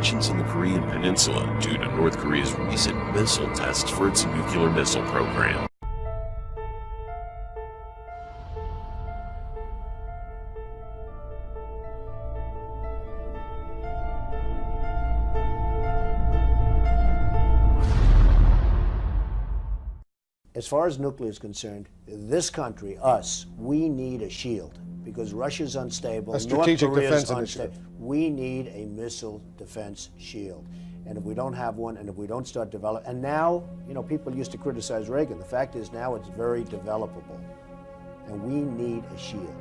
tensions in the Korean Peninsula due to North Korea's recent missile tests for its nuclear missile program. As far as nuclear is concerned, this country, us, we need a shield because Russia's unstable, a strategic defense initiative. We need a missile defense shield. And if we don't have one, and if we don't start developing, and now, you know, people used to criticize Reagan. The fact is now it's very developable, and we need a shield.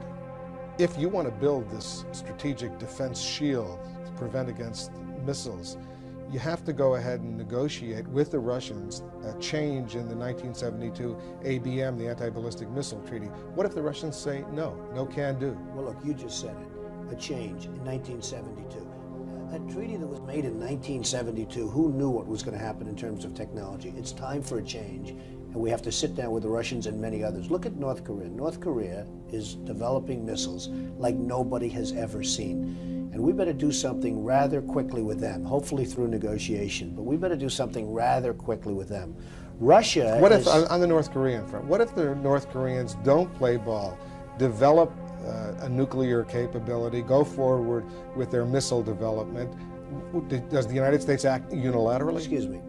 If you want to build this strategic defense shield to prevent against missiles, you have to go ahead and negotiate with the Russians a change in the 1972 ABM, the Anti-Ballistic Missile Treaty. What if the Russians say no, no can do? Well, look, you just said it, a change in 1972. A treaty that was made in 1972, who knew what was going to happen in terms of technology? It's time for a change, and we have to sit down with the Russians and many others. Look at North Korea. North Korea is developing missiles like nobody has ever seen. And we better do something rather quickly with them, hopefully through negotiation, but we better do something rather quickly with them. Russia What if, on the North Korean front, what if the North Koreans don't play ball, develop a nuclear capability, go forward with their missile development? Does the United States act unilaterally? Excuse me,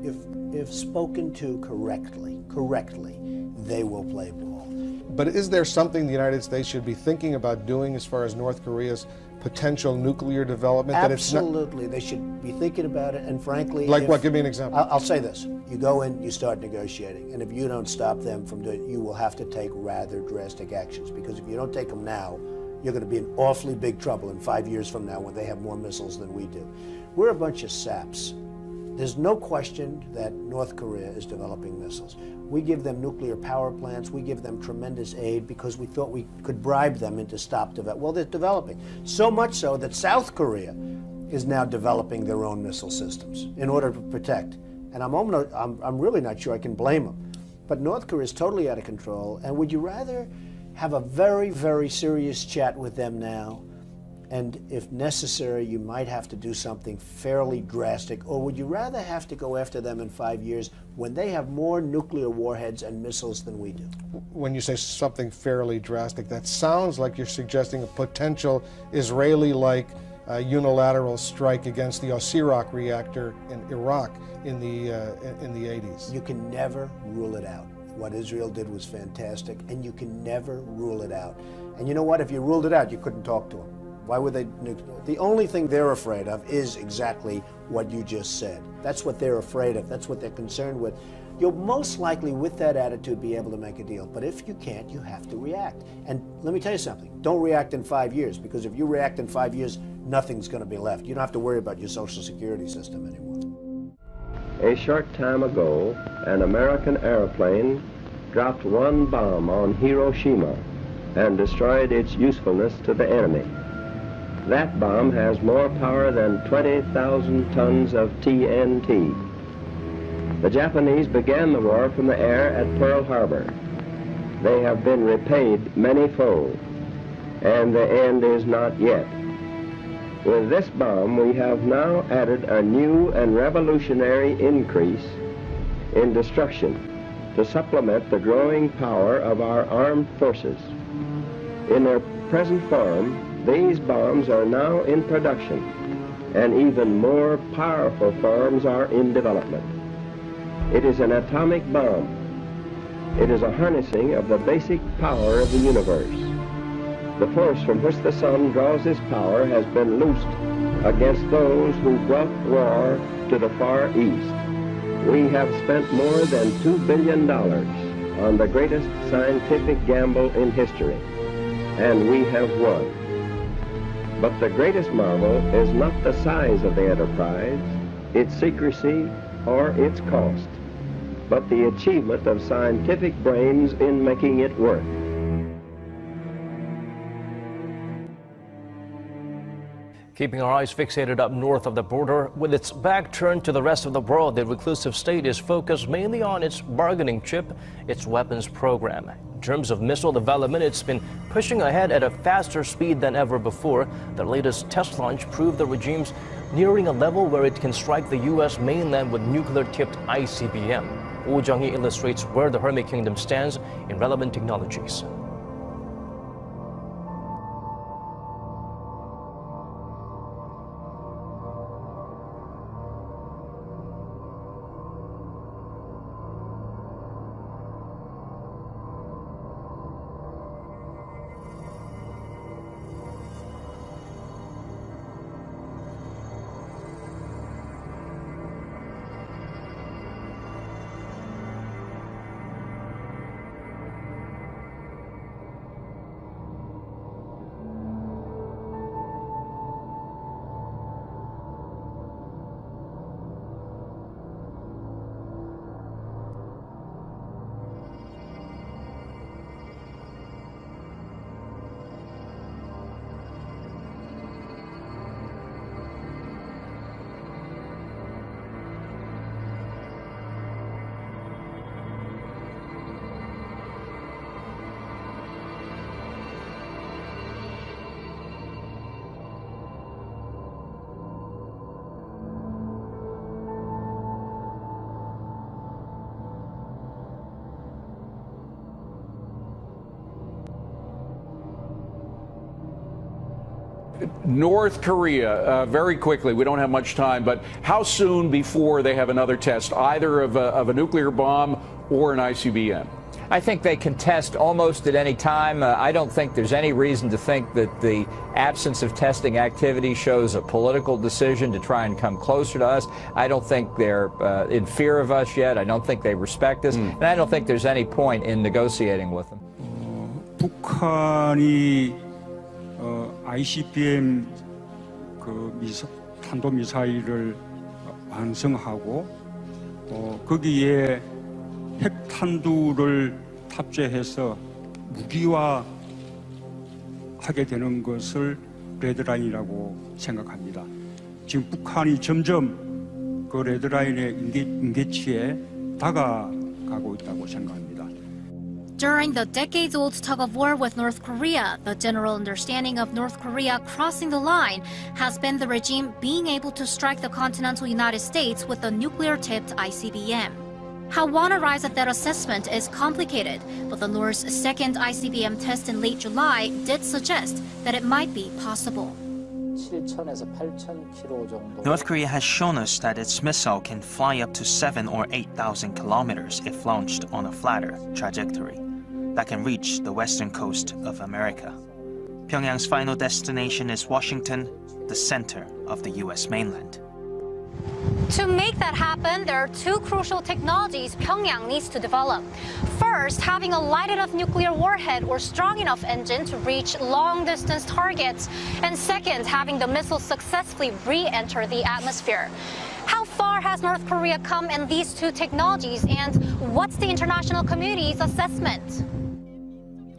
if spoken to correctly, they will play ball. But is there something the United States should be thinking about doing as far as North Korea's potential nuclear development? Absolutely, they should be thinking about it, and frankly... Like what? Give me an example. I'll say this. You go in, you start negotiating, and if you don't stop them from doing it, you will have to take rather drastic actions, because if you don't take them now, you're going to be in awfully big trouble in 5 years from now when they have more missiles than we do. We're a bunch of saps. There's no question that North Korea is developing missiles. We give them nuclear power plants, we give them tremendous aid because we thought we could bribe them into stop development. Well, they're developing. So much so that South Korea is now developing their own missile systems in order to protect. And I'm really not sure I can blame them. But North Korea is totally out of control, and would you rather have a very, very serious chat with them now? And if necessary, you might have to do something fairly drastic, or would you rather have to go after them in 5 years when they have more nuclear warheads and missiles than we do? When you say something fairly drastic, that sounds like you're suggesting a potential Israeli-like unilateral strike against the 𝐊orea reactor in Iraq in the 80s. You can never rule it out. What Israel did was fantastic, and you can never rule it out. And you know what? If you ruled it out, you couldn't talk to them. Why would they? The only thing they're afraid of is exactly what you just said. That's what they're afraid of. That's what they're concerned with. You'll most likely, with that attitude, be able to make a deal. But if you can't, you have to react. And let me tell you something. Don't react in 5 years, because if you react in 5 years, nothing's going to be left. You don't have to worry about your Social Security system anymore. A short time ago, an American airplane dropped one bomb on Hiroshima and destroyed its usefulness to the enemy. That bomb has more power than 20,000 tons of TNT. The Japanese began the war from the air at Pearl Harbor. They have been repaid many-fold, and the end is not yet. With this bomb, we have now added a new and revolutionary increase in destruction to supplement the growing power of our armed forces. In their present form, these bombs are now in production, and even more powerful forms are in development. It is an atomic bomb. It is a harnessing of the basic power of the universe. The force from which the sun draws its power has been loosed against those who brought war to the Far East. We have spent more than $2 billion on the greatest scientific gamble in history, and we have won. But the greatest marvel is not the size of the enterprise, its secrecy, or its cost, but the achievement of scientific brains in making it work. Keeping our eyes fixated up north of the border, with its back turned to the rest of the world, the reclusive state is focused mainly on its bargaining chip, its weapons program. In terms of missile development, it's been pushing ahead at a faster speed than ever before. The latest test launch proved the regime's nearing a level where it can strike the U.S. mainland with nuclear-tipped ICBM. Oh Jung-hee illustrates where the Hermit Kingdom stands in relevant technologies. North Korea, very quickly, we don't have much time, but how soon before they have another test, either of a nuclear bomb or an ICBM? I think they can test almost at any time. I don't think there's any reason to think that the absence of testing activity shows a political decision to try and come closer to us. I don't think they're in fear of us yet. I don't think they respect us. And I don't think there's any point in negotiating with them. 북한이 ICBM 탄도미사일을 완성하고 거기에 핵탄두를 탑재해서 무기화하게 되는 것을 레드라인이라고 생각합니다. 지금 북한이 점점 그 레드라인의 임계치에 다가가고 있다고 생각합니다. During the decades-old tug-of-war with North Korea, the general understanding of North Korea crossing the line has been the regime being able to strike the continental United States with a nuclear-tipped ICBM. How one arrives at that assessment is complicated, but the North's second ICBM test in late July did suggest that it might be possible. North Korea has shown us that its missile can fly up to 7,000 or 8,000 kilometers if launched on a flatter trajectory that can reach the western coast of America. Pyongyang's final destination is Washington, the center of the U.S. mainland. To make that happen, there are two crucial technologies Pyongyang needs to develop. First, having a light enough nuclear warhead or strong enough engine to reach long-distance targets. And second, having the missile successfully re-enter the atmosphere. How far has North Korea come in these two technologies, and what's the international community's assessment?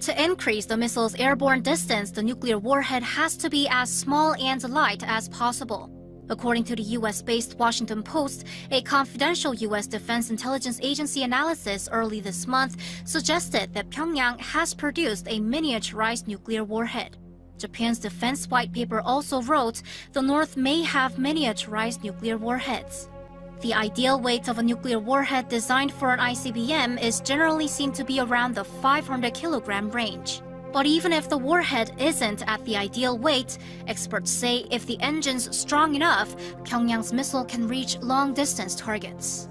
To increase the missile's airborne distance, the nuclear warhead has to be as small and light as possible. According to the U.S.-based Washington Post, a confidential U.S. Defense Intelligence Agency analysis early this month suggested that Pyongyang has produced a miniaturized nuclear warhead. Japan's defense white paper also wrote the North may have miniaturized nuclear warheads. The ideal weight of a nuclear warhead designed for an ICBM is generally seen to be around the 500-kilogram range. But even if the warhead isn't at the ideal weight, experts say if the engine's strong enough, Pyongyang's missile can reach long-distance targets.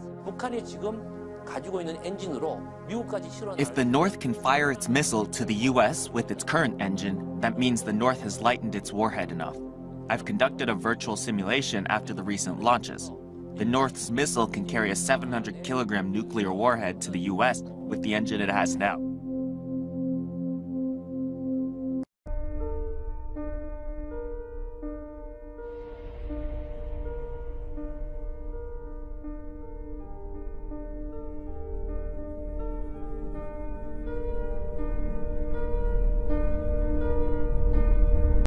If the North can fire its missile to the U.S. with its current engine, that means the North has lightened its warhead enough. I've conducted a virtual simulation after the recent launches. The North's missile can carry a 700-kilogram nuclear warhead to the U.S. with the engine it has now.